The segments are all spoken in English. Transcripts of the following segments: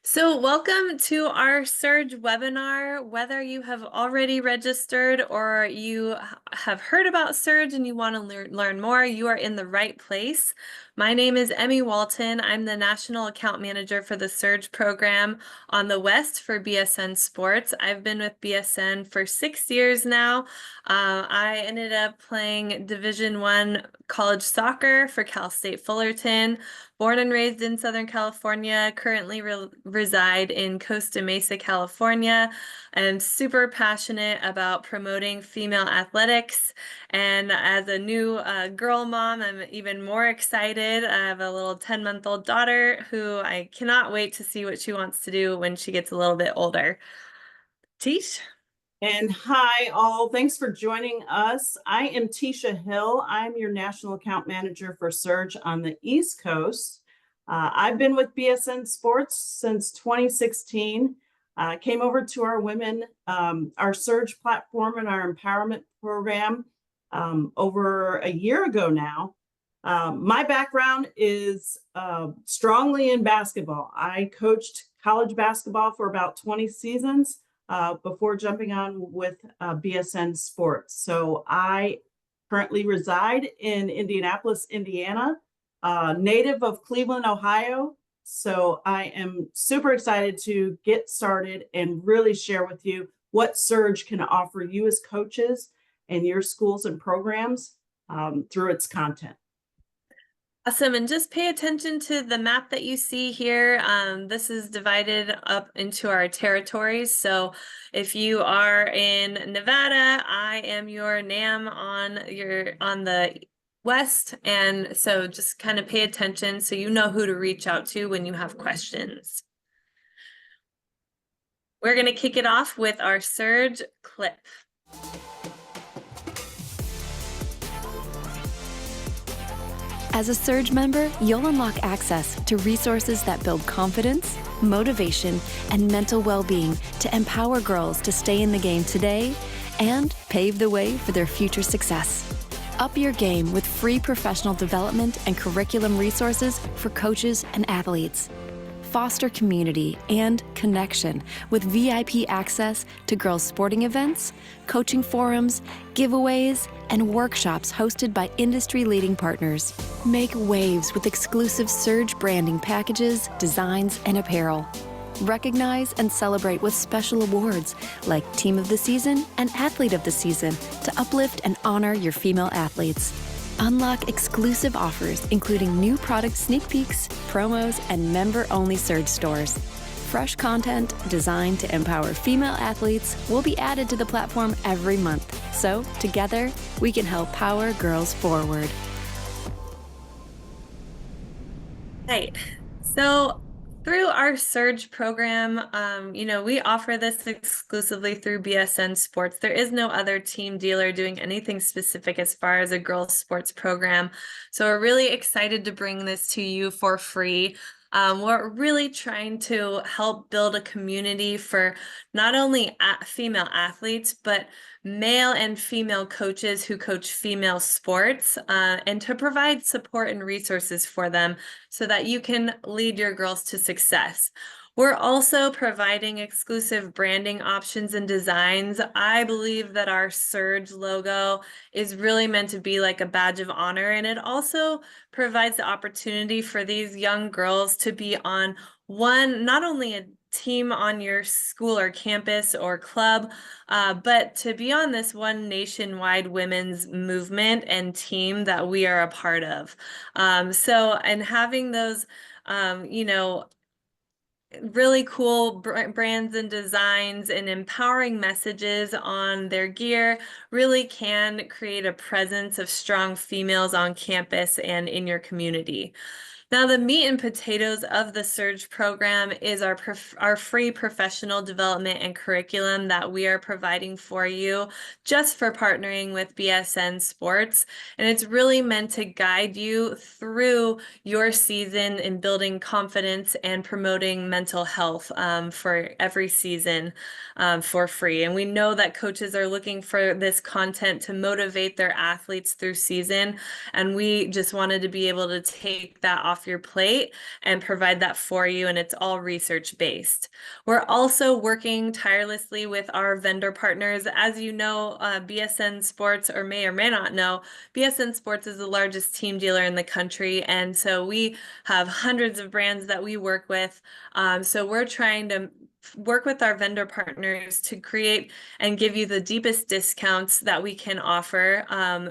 So welcome to our Surge webinar. Whether you have already registered or you have heard about Surge and you want to learn more, you are in the right place. My name is Emmy Walton. I'm the National Account Manager for the Surge program on the West for BSN Sports. I've been with BSN for 6 years now. I ended up playing Division I college soccer for Cal State Fullerton. Born and raised in Southern California, currently reside in Costa Mesa, California. I'm super passionate about promoting female athletics. And as a new girl mom, I'm even more excited. I have a little 10-month-old daughter who I cannot wait to see what she wants to do when she gets a little bit older. Tish? And hi, all. Thanks for joining us. I am Tisha Hill. I'm your National Account Manager for Surge on the East Coast. I've been with BSN Sports since 2016. Came over to our women, our Surge platform and our empowerment program over a year ago now. My background is strongly in basketball. I coached college basketball for about 20 seasons. Before jumping on with BSN Sports. So I currently reside in Indianapolis, Indiana, native of Cleveland, Ohio. So I am super excited to get started and really share with you what Surge can offer you as coaches and your schools and programs through its content. Awesome. And just pay attention to the map that you see here. This is divided up into our territories. So if you are in Nevada, I am your NAM on the West. And so just kind of pay attention so you know who to reach out to when you have questions. We're going to kick it off with our Surge clip. As a Surge member, you'll unlock access to resources that build confidence, motivation, and mental well-being to empower girls to stay in the game today and pave the way for their future success. Up your game with free professional development and curriculum resources for coaches and athletes. Foster community and connection with VIP access to girls' sporting events, coaching forums, giveaways, and workshops hosted by industry-leading partners. Make waves with exclusive Surge branding packages, designs, and apparel. Recognize and celebrate with special awards like Team of the Season and Athlete of the Season to uplift and honor your female athletes. Unlock exclusive offers, including new product sneak peeks, promos, and member-only Surge stores. Fresh content designed to empower female athletes will be added to the platform every month. So, together, we can help power girls forward. Right. So through our Surge program, we offer this exclusively through BSN Sports. There is no other team dealer doing anything specific as far as a girls' sports program. So we're really excited to bring this to you for free. We're really trying to help build a community for not only female athletes, but male and female coaches who coach female sports, and to provide support and resources for them so that you can lead your girls to success. We're also providing exclusive branding options and designs. I believe that our Surge logo is really meant to be like a badge of honor, and it also provides the opportunity for these young girls to be on not only a team on your school or campus or club, but to be on this one nationwide women's movement and team that we are a part of. And having those, really cool brands and designs and empowering messages on their gear really can create a presence of strong females on campus and in your community. Now, the meat and potatoes of the Surge program is our free professional development and curriculum that we are providing for you just for partnering with BSN Sports. And it's really meant to guide you through your season in building confidence and promoting mental health for every season for free. And we know that coaches are looking for this content to motivate their athletes through season. And we just wanted to be able to take that off off your plate and provide that for you, and it's all research based. We're also working tirelessly with our vendor partners. As you know, BSN Sports, or may not know, BSN Sports is the largest team dealer in the country, and so we have hundreds of brands that we work with. So we're trying to work with our vendor partners to create and give you the deepest discounts that we can offer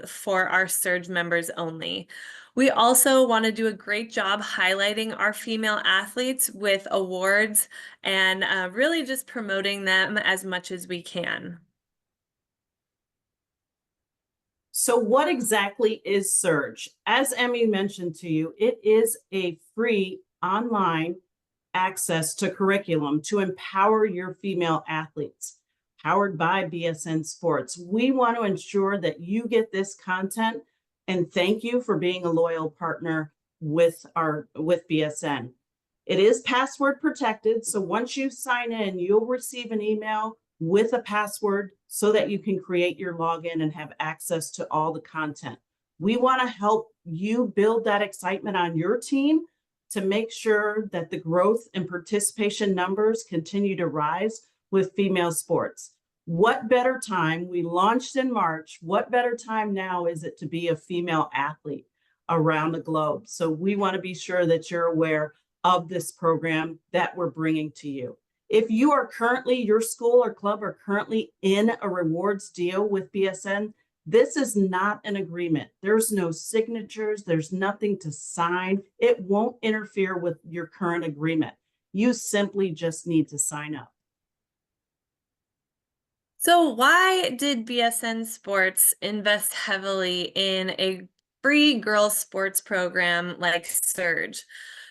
for our Surge members only. We also want to do a great job highlighting our female athletes with awards and really just promoting them as much as we can. So what exactly is Surge? As Emmy mentioned to you, it is a free online access to curriculum to empower your female athletes, powered by BSN Sports. We want to ensure that you get this content, and thank you for being a loyal partner with BSN. It is password protected, so once you sign in, you'll receive an email with a password so that you can create your login and have access to all the content. We want to help you build that excitement on your team to make sure that the growth and participation numbers continue to rise with female sports. What better time? We launched in March. What better time now is it to be a female athlete around the globe? So we want to be sure that you're aware of this program that we're bringing to you. If you are currently, your school or club are currently in a rewards deal with BSN, this is not an agreement. There's no signatures. There's nothing to sign. It won't interfere with your current agreement. You simply just need to sign up. So why did BSN Sports invest heavily in a free girls sports program like Surge?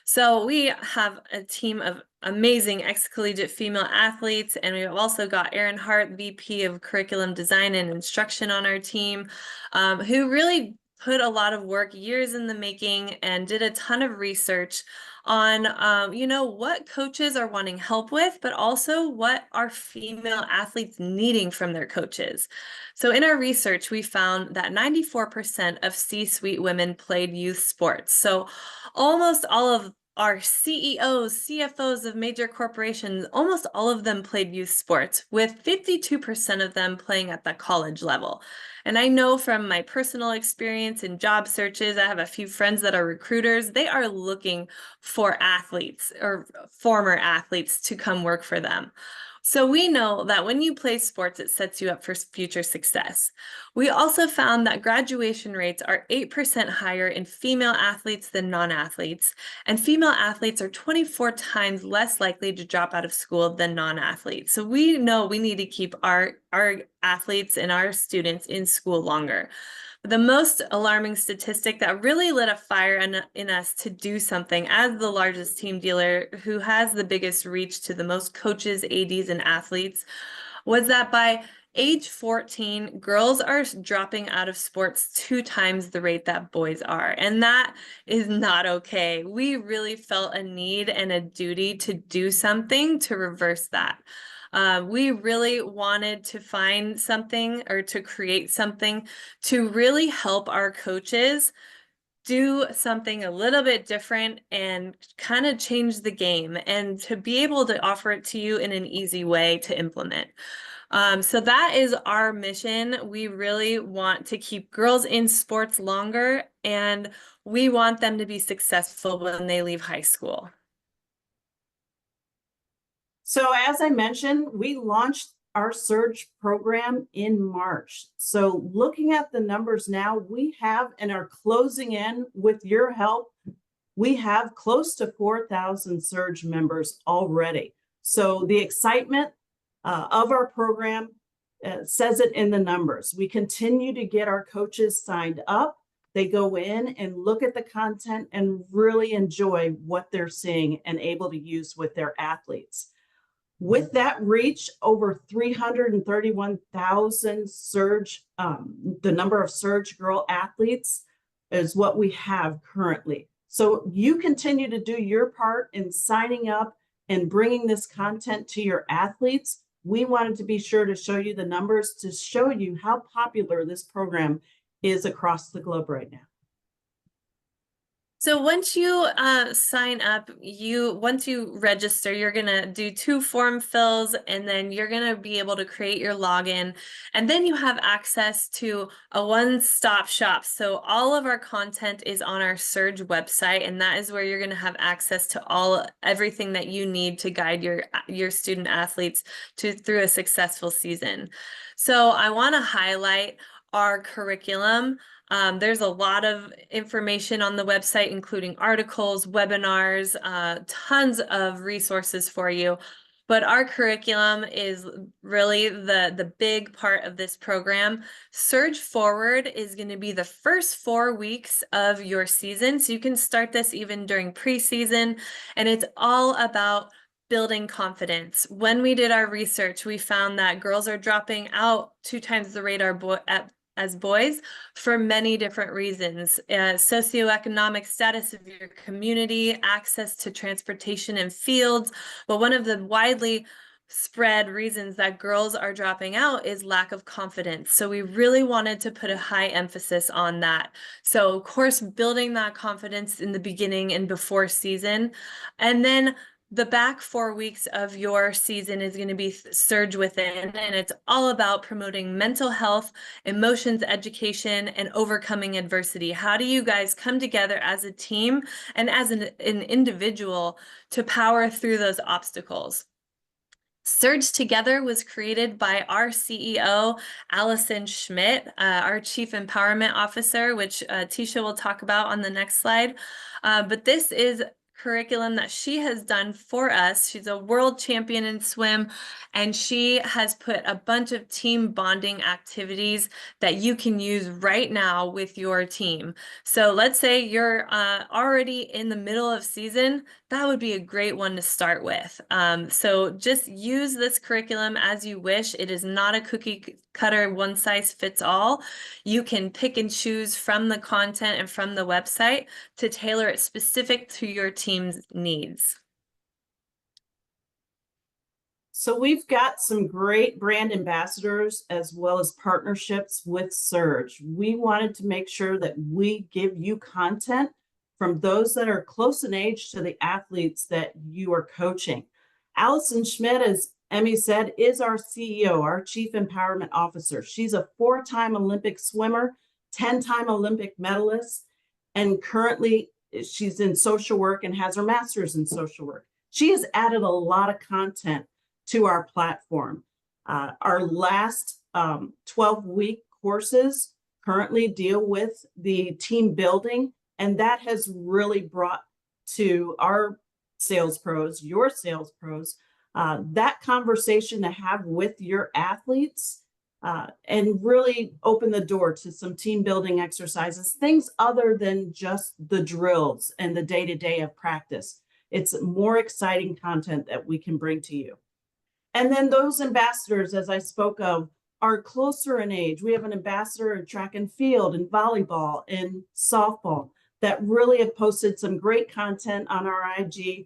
So we have a team of amazing ex-collegiate female athletes, and we've also got Erin Hart, VP of Curriculum Design and Instruction on our team, who really put a lot of work, years in the making, and did a ton of research on, you know, what coaches are wanting help with, but also what are female athletes needing from their coaches. So in our research, we found that 94% of C-suite women played youth sports. So almost all of our CEOs, CFOs of major corporations, almost all of them played youth sports, with 52% of them playing at the college level. And I know from my personal experience in job searches, I have a few friends that are recruiters. They are looking for athletes or former athletes to come work for them. So we know that when you play sports, it sets you up for future success. We also found that graduation rates are 8% higher in female athletes than non-athletes, and female athletes are 24 times less likely to drop out of school than non-athletes. So we know we need to keep our athletes and our students in school longer. The most alarming statistic that really lit a fire in us to do something as the largest team dealer who has the biggest reach to the most coaches, ADs, and athletes was that by age 14, girls are dropping out of sports 2 times the rate that boys are. And that is not okay. We really felt a need and a duty to do something to reverse that. We really wanted to find something or to create something to really help our coaches do something a little bit different and kind of change the game, and to be able to offer it to you in an easy way to implement. So that is our mission. We really want to keep girls in sports longer, and we want them to be successful when they leave high school. So as I mentioned, we launched our Surge program in March. So looking at the numbers now, we have and are closing in with your help. We have close to 4,000 Surge members already. So the excitement of our program says it in the numbers. We continue to get our coaches signed up. They go in and look at the content and really enjoy what they're seeing and able to use with their athletes. With that reach, over 331,000 Surge, the number of Surge girl athletes is what we have currently. So you continue to do your part in signing up and bringing this content to your athletes. We wanted to be sure to show you the numbers to show you how popular this program is across the globe right now. So once you sign up, once you register, you're gonna do 2 form fills, and then you're gonna be able to create your login, and then you have access to a one-stop shop. So all of our content is on our Surge website, and that is where you're gonna have access to everything that you need to guide your student athletes through a successful season. So I want to highlight our curriculum. There's a lot of information on the website, including articles, webinars, tons of resources for you. But our curriculum is really the big part of this program. Surge Forward is going to be the first 4 weeks of your season. So you can start this even during preseason, and it's all about building confidence. When we did our research, we found that girls are dropping out 2 times the rate as boys for many different reasons. Socioeconomic status of your community, access to transportation and fields. But one of the widely spread reasons that girls are dropping out is lack of confidence. So we really wanted to put a high emphasis on that. So of course, building that confidence in the beginning and before season. And then the back 4 weeks of your season is going to be Surge Within, and it's all about promoting mental health, emotions, education, and overcoming adversity. How do you guys come together as a team and as an individual to power through those obstacles? Surge Together was created by our CEO, Allison Schmidt, our Chief Empowerment Officer, which Tisha will talk about on the next slide. But this is curriculum that she has done for us. She's a world champion in swim, and she has put a bunch of team bonding activities that you can use right now with your team. So let's say you're already in the middle of season, that would be a great one to start with. So just use this curriculum as you wish. It is not a cookie cutter, one size fits all. You can pick and choose from the content and from the website to tailor it specific to your team's needs. So we've got some great brand ambassadors as well as partnerships with Surge. We wanted to make sure that we give you content from those that are close in age to the athletes that you are coaching. Allison Schmidt, as Emmy said, is our CEO, our Chief Empowerment Officer. She's a 4-time Olympic swimmer, 10-time Olympic medalist, and currently she's in social work and has her master's in social work. She has added a lot of content to our platform. Our last 12-week courses currently deal with the team building, and that has really brought to our sales pros, your sales pros, that conversation to have with your athletes and really open the door to some team building exercises, things other than just the drills and the day-to-day of practice. It's more exciting content that we can bring to you. And then those ambassadors, as I spoke of, are closer in age. We have an ambassador in track and field and volleyball and softball that really have posted some great content on our IG,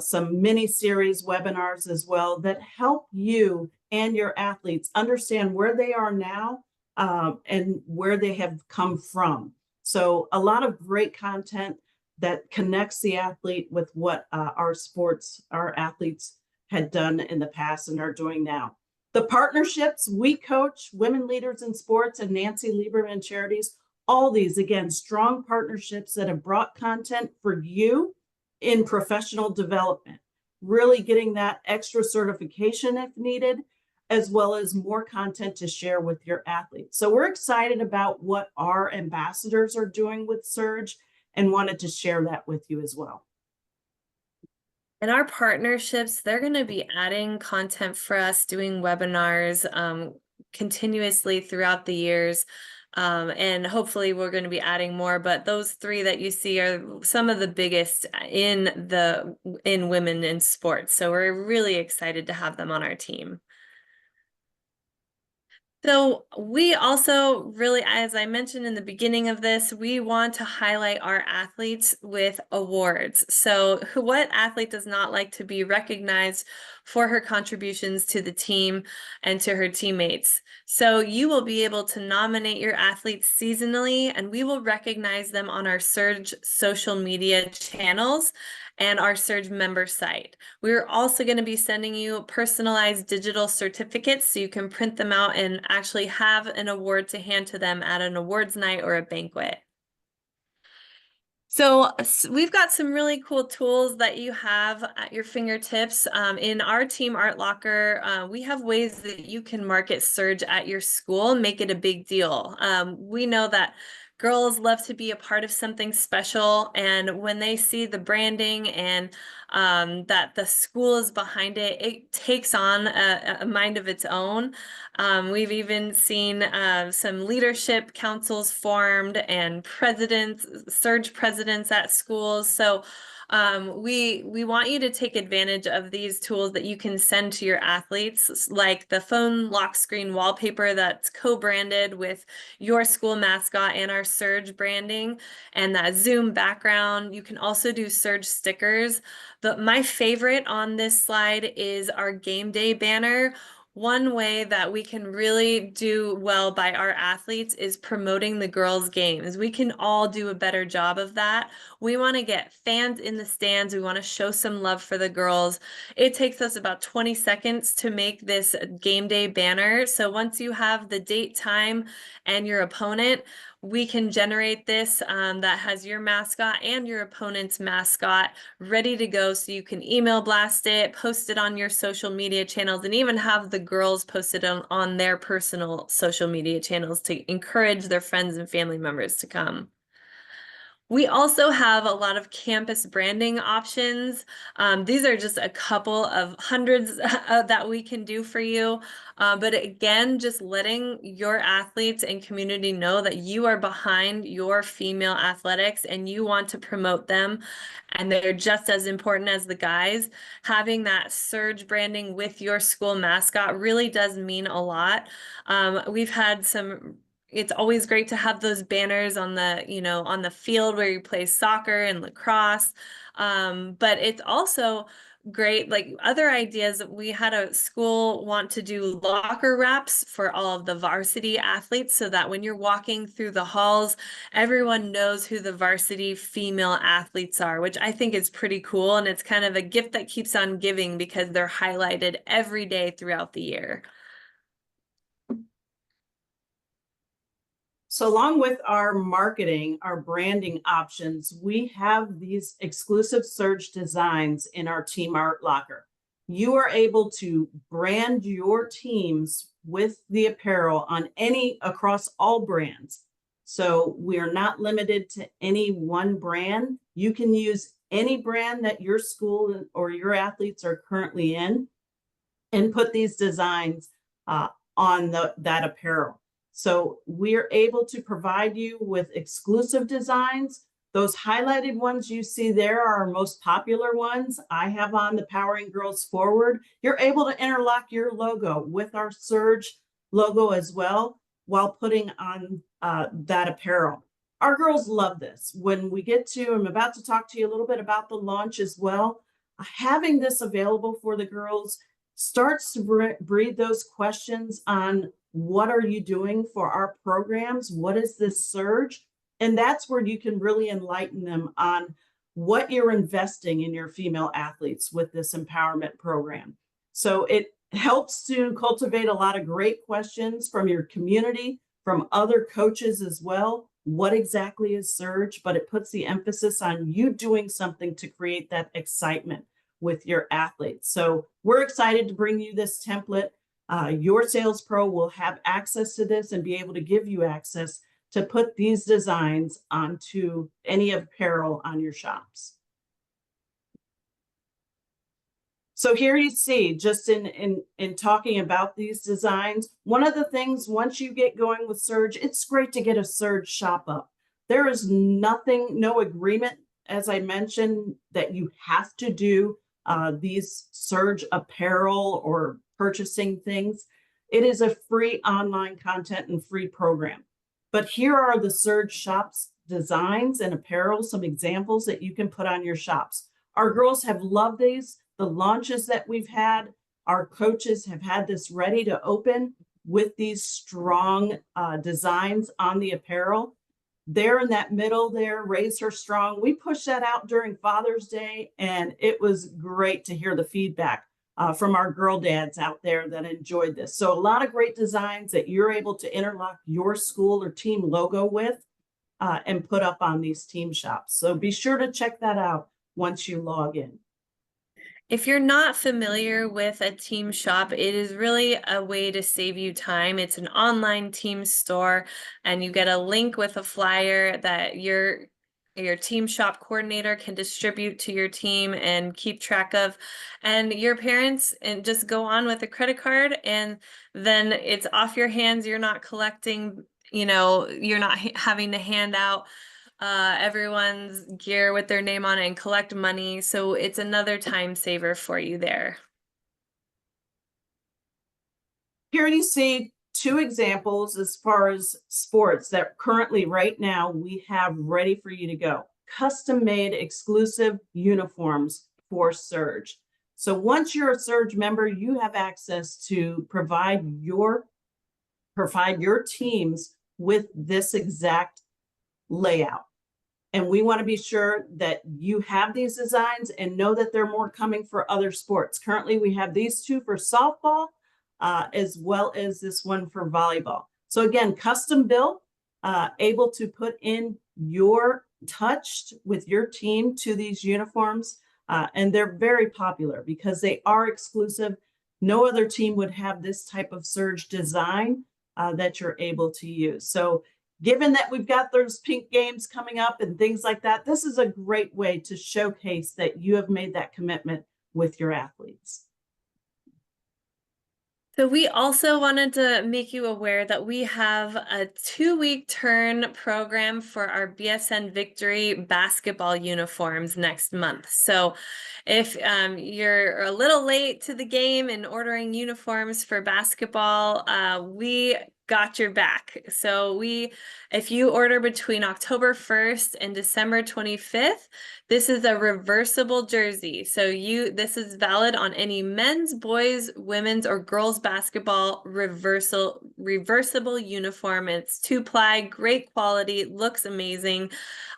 some mini series webinars as well that help you and your athletes understand where they are now and where they have come from. So a lot of great content that connects the athlete with what our athletes had done in the past and are doing now. The partnerships, We Coach, Women Leaders in Sports, and Nancy Lieberman Charities, all these, again, strong partnerships that have brought content for you in professional development, really getting that extra certification if needed, as well as more content to share with your athletes. So we're excited about what our ambassadors are doing with Surge and wanted to share that with you as well. And our partnerships, they're going to be adding content for us, doing webinars continuously throughout the years. And hopefully we're going to be adding more, but those 3 that you see are some of the biggest in women in sports. So we're really excited to have them on our team. So we also really, as I mentioned in the beginning of this, we want to highlight our athletes with awards. So what athlete does not like to be recognized for her contributions to the team and to her teammates. So you will be able to nominate your athletes seasonally, and we will recognize them on our Surge social media channels and our Surge member site. We're also going to be sending you personalized digital certificates so you can print them out and actually have an award to hand to them at an awards night or a banquet. So we've got some really cool tools that you have at your fingertips. In our Team Art Locker, we have ways that you can market Surge at your school and make it a big deal. We know that girls love to be a part of something special, and when they see the branding and that the school is behind it, it takes on a mind of its own. We've even seen some leadership councils formed and presidents, Surge presidents at schools. So we want you to take advantage of these tools that you can send to your athletes, like the phone lock screen wallpaper that's co-branded with your school mascot and our Surge branding, and that Zoom background. You can also do Surge stickers. My favorite on this slide is our game day banner. One way that we can really do well by our athletes is promoting the girls' games. We can all do a better job of that. We want to get fans in the stands. We want to show some love for the girls. It takes us about 20 seconds to make this game day banner. So once you have the date, time, and your opponent, we can generate this that has your mascot and your opponent's mascot ready to go, so you can email blast it, post it on your social media channels, and even have the girls post it on their personal social media channels to encourage their friends and family members to come. We also have a lot of campus branding options. These are just a couple of hundreds that we can do for you. But again, just letting your athletes and community know that you are behind your female athletics and you want to promote them, and they're just as important as the guys. Having that Surge branding with your school mascot really does mean a lot. We've had it's always great to have those banners on on the field where you play soccer and lacrosse. But it's also great, like other ideas. We had a school want to do locker wraps for all of the varsity athletes, so that when you're walking through the halls, everyone knows who the varsity female athletes are, which I think is pretty cool. And it's kind of a gift that keeps on giving because they're highlighted every day throughout the year. So along with our marketing, our branding options, we have these exclusive Surge designs in our Team Art Locker. You are able to brand your teams with the apparel on across all brands. So we are not limited to any one brand. You can use any brand that your school or your athletes are currently in and put these designs on that apparel. So we're able to provide you with exclusive designs. Those highlighted ones you see there are our most popular ones. I have on the Powering Girls Forward. You're able to interlock your logo with our Surge logo as well while putting on that apparel. Our girls love this. When we get to, I'm about to talk to you a little bit about the launch as well. Having this available for the girls starts to breed those questions on, what are you doing for our programs? What is this Surge? And that's where you can really enlighten them on what you're investing in your female athletes with this empowerment program. So it helps to cultivate a lot of great questions from your community, from other coaches as well. What exactly is Surge? But it puts the emphasis on you doing something to create that excitement with your athletes. So we're excited to bring you this template. Your sales pro will have access to this and be able to give you access to put these designs onto any apparel on your shops. So here you see, just in talking about these designs, one of the things, once you get going with Surge, it's great to get a Surge shop up. There is no agreement, as I mentioned, that you have to do these Surge apparel or purchasing things. It is a free online content and free program. But here are the Surge shops designs and apparel, some examples that you can put on your shops. Our girls have loved these. the launches that we've had, our coaches have had this ready to open with these strong designs on the apparel. There in that middle there, Raise Her Strong, we pushed that out during Father's Day, and it was great to hear the feedback from our girl dads out there that enjoyed this. So a lot of great designs that you're able to interlock your school or team logo with and put up on these team shops. So be sure to check that out once you log in. If you're not familiar with a team shop, it is really a way to save you time. It's an online team store, and you get a link with a flyer that your team shop coordinator can distribute to your team and keep track of. And your parents and just go on with a credit card, and then it's off your hands. You're not collecting, you're not having to hand out everyone's gear with their name on it and collect money. So it's another time saver for you there. Here you see two examples as far as sports that currently right now we have ready for you to go. Custom made exclusive uniforms for Surge. So once you're a Surge member, you have access to provide your teams with this exact layout. And we want to be sure that you have these designs and know that there are more coming for other sports. Currently, we have these two for softball, as well as this one for volleyball. So again, custom built, able to put in your touch with your team to these uniforms. And they're very popular because they are exclusive. No other team would have this type of Surge design that you're able to use. So given that we've got those pink games coming up and things like that, this is a great way to showcase that you have made that commitment with your athletes. So we also wanted to make you aware that we have a 2-week turn program for our BSN Victory basketball uniforms next month. So if you're a little late to the game in ordering uniforms for basketball, we got your back. So if you order between October 1st and December 25th, this is a reversible jersey. So this is valid on any men's, boys, women's, or girls basketball reversible uniform. It's 2-ply, great quality, looks amazing.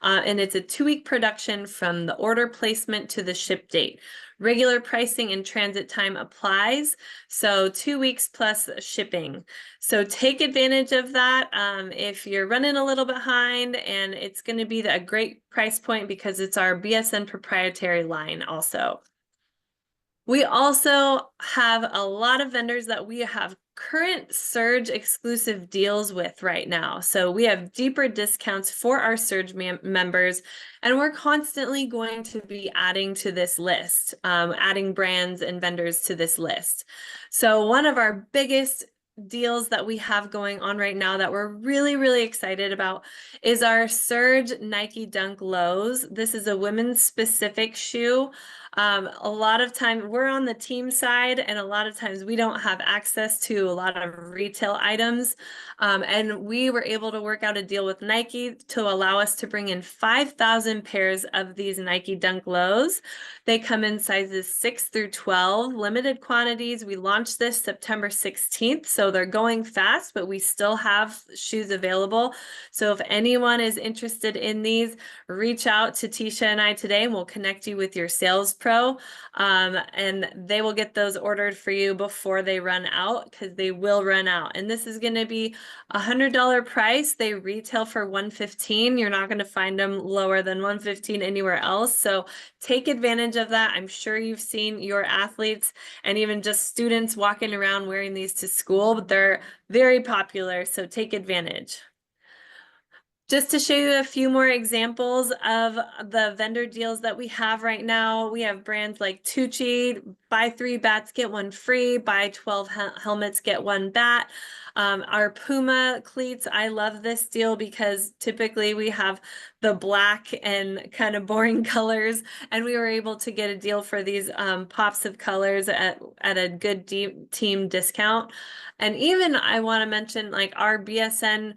And it's a 2-week production from the order placement to the ship date. Regular pricing and transit time applies, so 2 weeks plus shipping. So take advantage of that if you're running a little behind, and it's going to be a great price point because it's our BSN proprietary line also. We also have a lot of vendors that we have current Surge exclusive deals with right now. So we have deeper discounts for our Surge members, and we're constantly going to be adding to this list, adding brands and vendors to this list. So one of our biggest deals that we have going on right now that we're really, really excited about is our Surge Nike Dunk Lows. This is a women's specific shoe. A lot of time we're on the team side, and a lot of times we don't have access to a lot of retail items. And we were able to work out a deal with Nike to allow us to bring in 5,000 pairs of these Nike Dunk Lows. They come in sizes 6 through 12, limited quantities. We launched this September 16th, so they're going fast, but we still have shoes available. So if anyone is interested in these, reach out to Tisha and I today, and we'll connect you with your sales pro, and they will get those ordered for you before they run out, because they will run out. And this is going to be $100 price. They retail for $115. You're not going to find them lower than $115 anywhere else. So take advantage of that. I'm sure you've seen your athletes and even just students walking around wearing these to school, but they're very popular. So take advantage. Just to show you a few more examples of the vendor deals that we have right now, we have brands like Tucci, buy 3 bats, get 1 free, buy 12 helmets, get 1 bat. Our Puma cleats, I love this deal because typically we have the black and kind of boring colors, and we were able to get a deal for these pops of colors at a good team discount. And even I want to mention like our BSN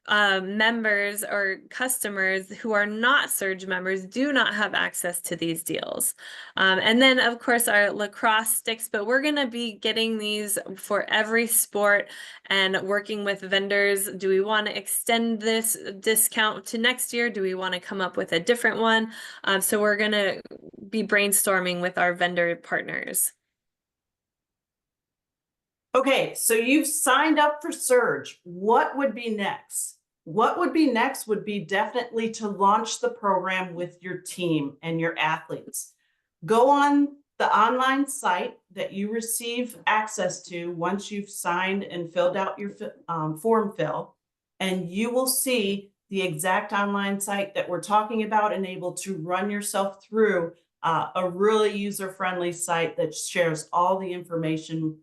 members or customers who are not Surge members do not have access to these deals. And then of course our lacrosse sticks, but we're gonna be getting these for every sport and working with vendors. Do we want to extend this discount to next year? Do we want to come up with a different one? So we're gonna be brainstorming with our vendor partners. Okay, so you've signed up for Surge. What would be next? What would be next would be definitely to launch the program with your team and your athletes. Go on the online site that you receive access to once you've signed and filled out your form fill, and you will see the exact online site that we're talking about and able to run yourself through a really user-friendly site that shares all the information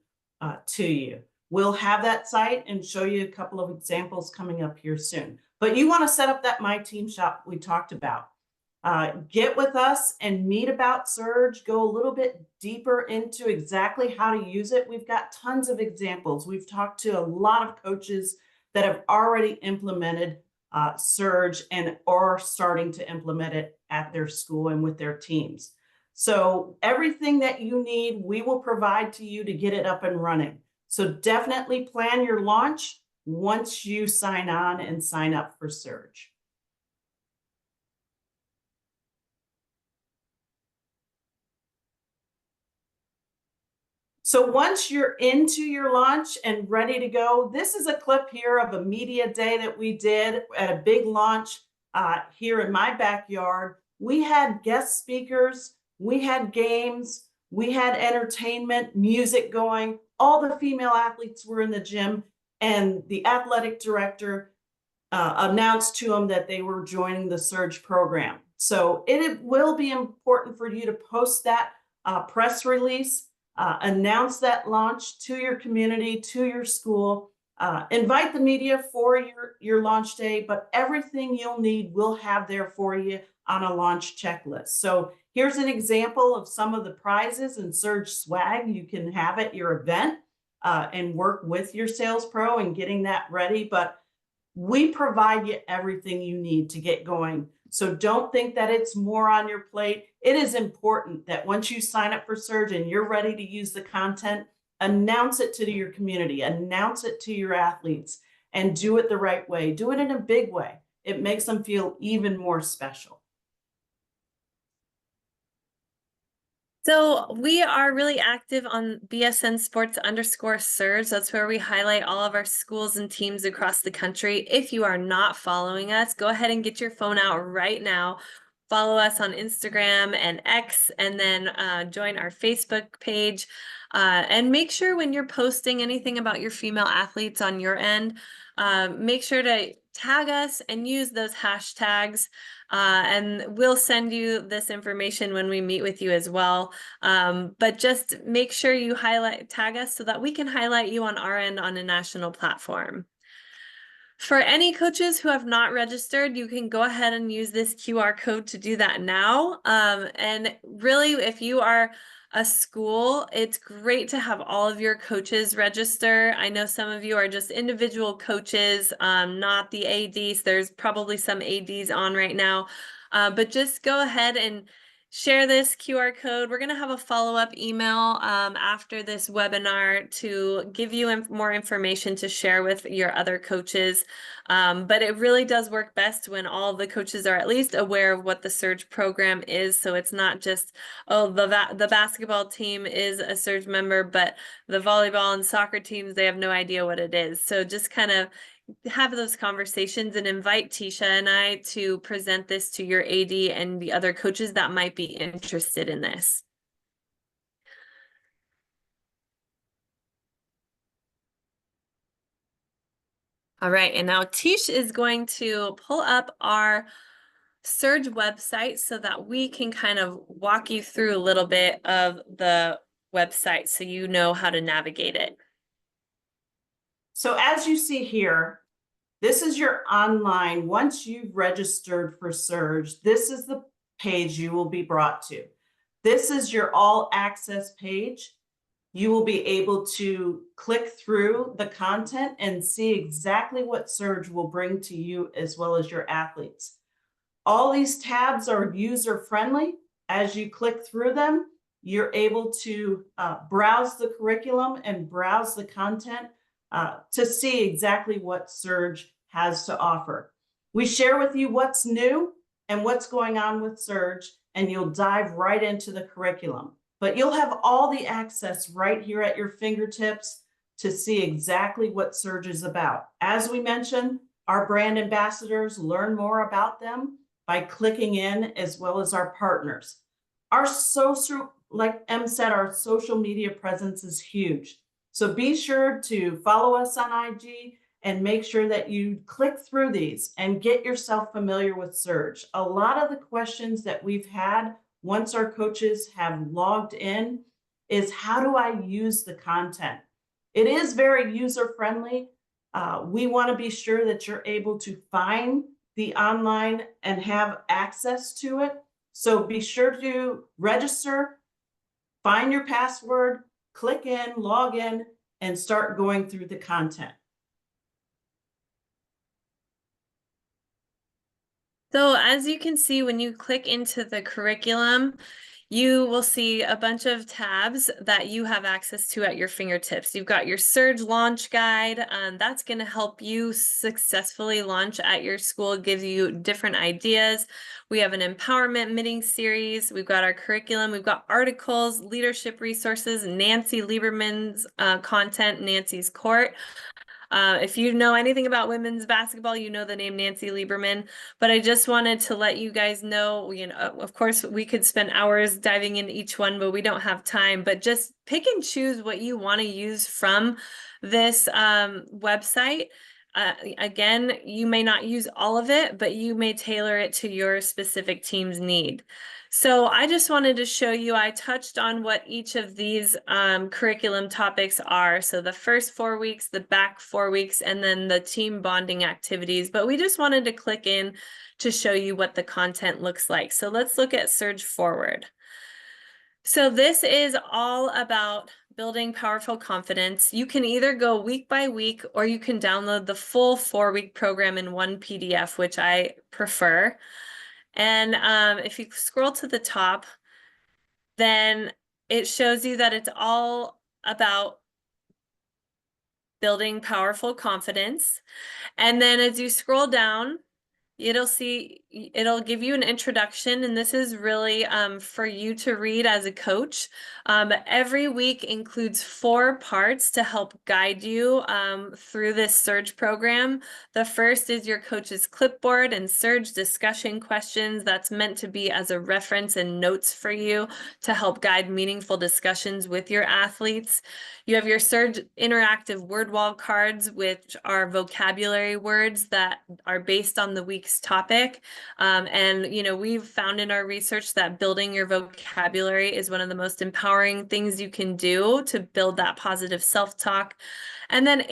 to you. We'll have that site and show you a couple of examples coming up here soon. But you want to set up that My Team Shop we talked about. Get with us and meet about Surge. Go a little bit deeper into exactly how to use it. We've got tons of examples. We've talked to a lot of coaches that have already implemented Surge and are starting to implement it at their school and with their teams. So everything that you need, we will provide to you to get it up and running. So definitely plan your launch once you sign on and sign up for Surge. So once you're into your launch and ready to go, this is a clip here of a media day that we did at a big launch here in my backyard. We had guest speakers, we had games, we had entertainment, music going. All the female athletes were in the gym, and the athletic director announced to them that they were joining the Surge program. So it will be important for you to post that press release, announce that launch to your community, to your school, invite the media for your launch day, but everything you'll need we'll have there for you on a launch checklist. So here's an example of some of the prizes and Surge swag you can have at your event and work with your sales pro and getting that ready. But we provide you everything you need to get going. So don't think that it's more on your plate. It is important that once you sign up for Surge and you're ready to use the content, announce it to your community, announce it to your athletes, and do it the right way. Do it in a big way. It makes them feel even more special. So we are really active on BSN Sports_Surge. That's where we highlight all of our schools and teams across the country. If you are not following us, go ahead and get your phone out right now. Follow us on Instagram and X, and then join our Facebook page. And make sure when you're posting anything about your female athletes on your end, make sure to tag us and use those hashtags. And we'll send you this information when we meet with you as well. But just make sure you tag us so that we can highlight you on our end on a national platform. For any coaches who have not registered, you can go ahead and use this QR code to do that now. And really, if you are a school, it's great to have all of your coaches register. I know some of you are just individual coaches, not the ADs. There's probably some ADs on right now, but just go ahead and share this QR code. We're going to have a follow-up email after this webinar to give you more information to share with your other coaches. But it really does work best when all the coaches are at least aware of what the Surge program is. So it's not just, oh, the basketball team is a Surge member, but the volleyball and soccer teams, they have no idea what it is. So just kind of have those conversations and invite Tisha and I to present this to your AD and the other coaches that might be interested in this. All right, and now Tish is going to pull up our Surge website so that we can kind of walk you through a little bit of the website so you know how to navigate it. So as you see here, this is your online. Once you've registered for Surge, this is the page you will be brought to. This is your all access page. you will be able to click through the content and see exactly what Surge will bring to you as well as your athletes. All these tabs are user-friendly. As you click through them, you're able to browse the curriculum and browse the content to see exactly what Surge has to offer. We share with you what's new and what's going on with Surge, and you'll dive right into the curriculum. But you'll have all the access right here at your fingertips to see exactly what Surge is about. As we mentioned, our brand ambassadors, learn more about them by clicking in, as well as our partners. Our social, like Em said, our social media presence is huge. So be sure to follow us on IG and make sure that you click through these and get yourself familiar with Surge. A lot of the questions that we've had once our coaches have logged in is, how do I use the content? It is very user-friendly. We want to be sure that you're able to find the online and have access to it. So be sure to register, find your password, click in, log in, and start going through the content. So as you can see, when you click into the curriculum, you will see a bunch of tabs that you have access to at your fingertips. You've got your Surge launch guide. That's going to help you successfully launch at your school. It gives you different ideas. We have an empowerment mini series. We've got our curriculum. We've got articles, leadership resources, Nancy Lieberman's content, Nancy's Court. If you know anything about women's basketball, you know the name Nancy Lieberman, but I just wanted to let you guys know, of course, we could spend hours diving in each one, but we don't have time. But just pick and choose what you want to use from this website. Again, you may not use all of it, but you may tailor it to your specific team's need. So I just wanted to show you, I touched on what each of these curriculum topics are. So the first 4 weeks, the back 4 weeks, and then the team bonding activities. But we just wanted to click in to show you what the content looks like. So let's look at Surge Forward. So this is all about building powerful confidence. You can either go week by week, or you can download the full 4-week program in one PDF, which I prefer. And if you scroll to the top, then it shows you that it's all about building powerful confidence. And then as you scroll down, it'll give you an introduction, and this is really for you to read as a coach. Every week includes 4 parts to help guide you through this Surge program. The first is your coach's clipboard and Surge discussion questions. That's meant to be as a reference and notes for you to help guide meaningful discussions with your athletes. You have your Surge interactive word wall cards, which are vocabulary words that are based on the week's topic. And we've found in our research that building your vocabulary is one of the most empowering things you can do to build that positive self-talk. And then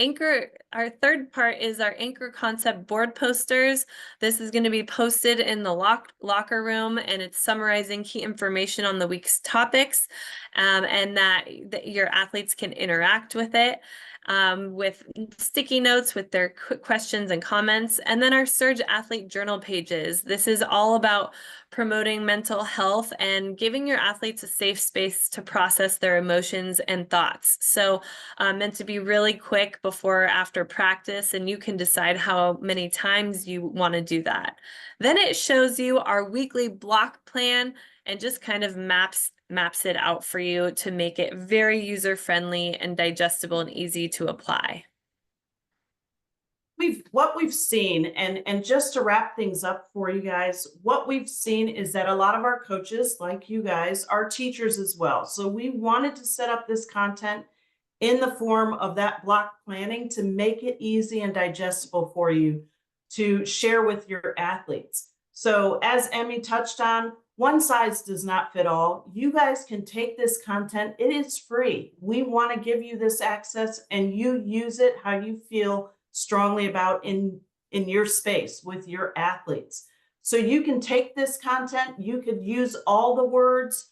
our third part is our anchor concept board posters. This is going to be posted in the locker room, and it's summarizing key information on the week's topics, and that your athletes can interact with it. With sticky notes with their questions and comments. And then our Surge Athlete Journal pages. This is all about promoting mental health and giving your athletes a safe space to process their emotions and thoughts. So meant to be really quick before or after practice, and you can decide how many times you want to do that. Then it shows you our weekly block plan and just kind of maps it out for you to make it very user-friendly and digestible and easy to apply. What we've seen, and just to wrap things up for you guys, what we've seen is that a lot of our coaches, like you guys, are teachers as well. So we wanted to set up this content in the form of that block planning to make it easy and digestible for you to share with your athletes. So as Emmy touched on, one size does not fit all. You guys can take this content. It is free. We want to give you this access, and you use it how you feel strongly about in your space with your athletes. So you can take this content. You could use all the words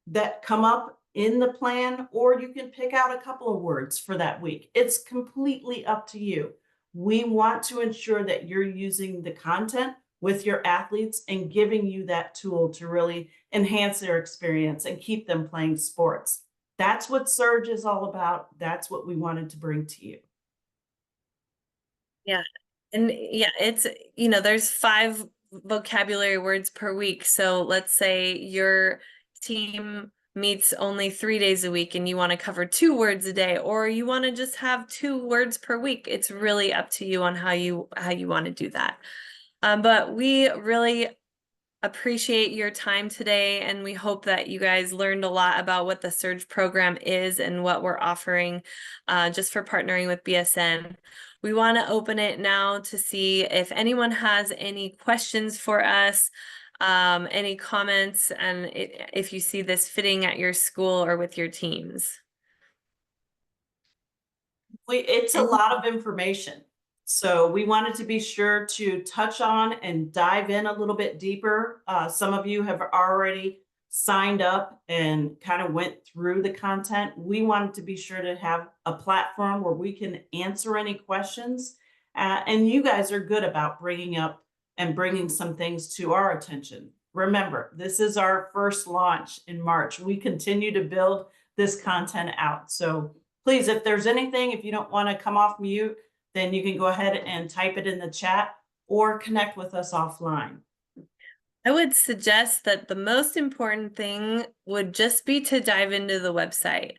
that come up in the plan, or you can pick out a couple of words for that week. It's completely up to you. We want to ensure that you're using the content with your athletes and giving you that tool to really enhance their experience and keep them playing sports. That's what Surge is all about. That's what we wanted to bring to you. Yeah. And yeah, it's, there's 5 vocabulary words per week. So let's say your team meets only 3 days a week and you want to cover 2 words a day, or you want to just have 2 words per week. It's really up to you on how you want to do that. But we really appreciate your time today, and we hope that you guys learned a lot about what the Surge program is and what we're offering just for partnering with BSN. We want to open it now to see if anyone has any questions for us, any comments, and if you see this fitting at your school or with your teams. It's a lot of information. So we wanted to be sure to touch on and dive in a little bit deeper. Some of you have already signed up and kind of went through the content. We wanted to be sure to have a platform where we can answer any questions. And you guys are good about bringing up and bringing some things to our attention. Remember, this is our first launch in March. We continue to build this content out. So please, if there's anything, if you don't want to come off mute, then you can go ahead and type it in the chat or connect with us offline. I would suggest that the most important thing would just be to dive into the website.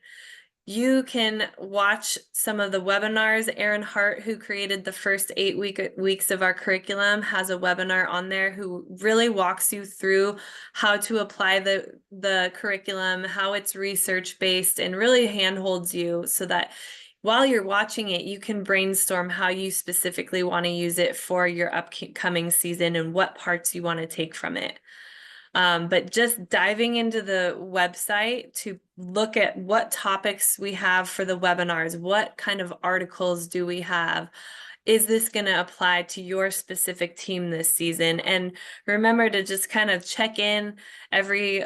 You can watch some of the webinars. Aaron Hart, who created the first 8 weeks of our curriculum, has a webinar on there who really walks you through how to apply the curriculum, how it's research-based, and really handholds you so that while you're watching it, you can brainstorm how you specifically want to use it for your upcoming season and what parts you want to take from it. But just diving into the website to look at what topics we have for the webinars, what kind of articles do we have? Is this going to apply to your specific team this season? And remember to just kind of check in every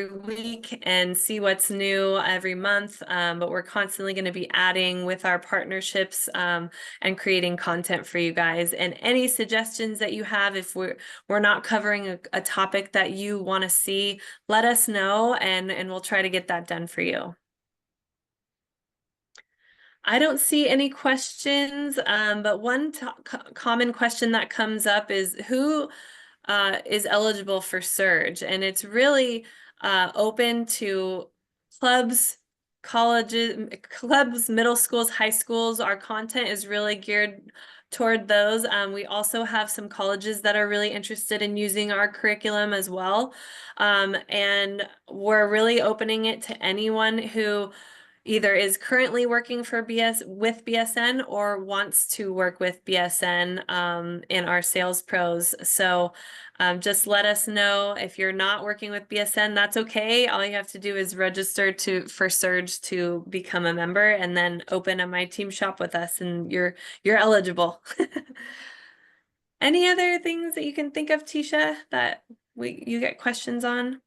week and see what's new every month. But we're constantly going to be adding with our partnerships and creating content for you guys. And any suggestions that you have, if we're not covering a topic that you want to see, let us know, and we'll try to get that done for you. I don't see any questions, but one common question that comes up is who is eligible for Surge? And it's really open to clubs, colleges, middle schools, high schools. Our content is really geared toward those. We also have some colleges that are really interested in using our curriculum as well. And we're really opening it to anyone who either is currently working for with BSN or wants to work with BSN in our sales pros. So just let us know if you're not working with BSN. That's okay. All you have to do is register for Surge to become a member, and then open a My Team shop with us, and you're eligible. Any other things that you can think of, Tisha, that you get questions on?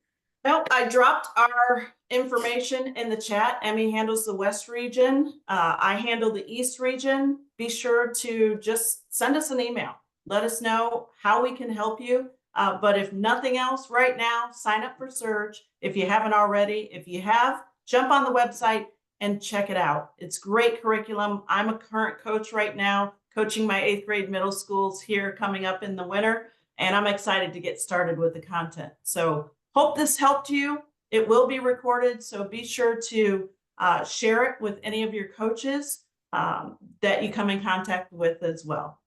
Nope, I dropped our information in the chat. Emmy handles the West region. I handle the East region. Be sure to just send us an email. Let us know how we can help you. But if nothing else right now, sign up for Surge if you haven't already. If you have, jump on the website and check it out. It's great curriculum. I'm a current coach right now, coaching my 8th grade middle schools here coming up in the winter, and I'm excited to get started with the content. So hope this helped you. It will be recorded, so be sure to share it with any of your coaches that you come in contact with as well.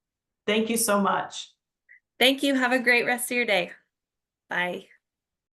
Thank you so much. Thank you. Have a great rest of your day. Bye.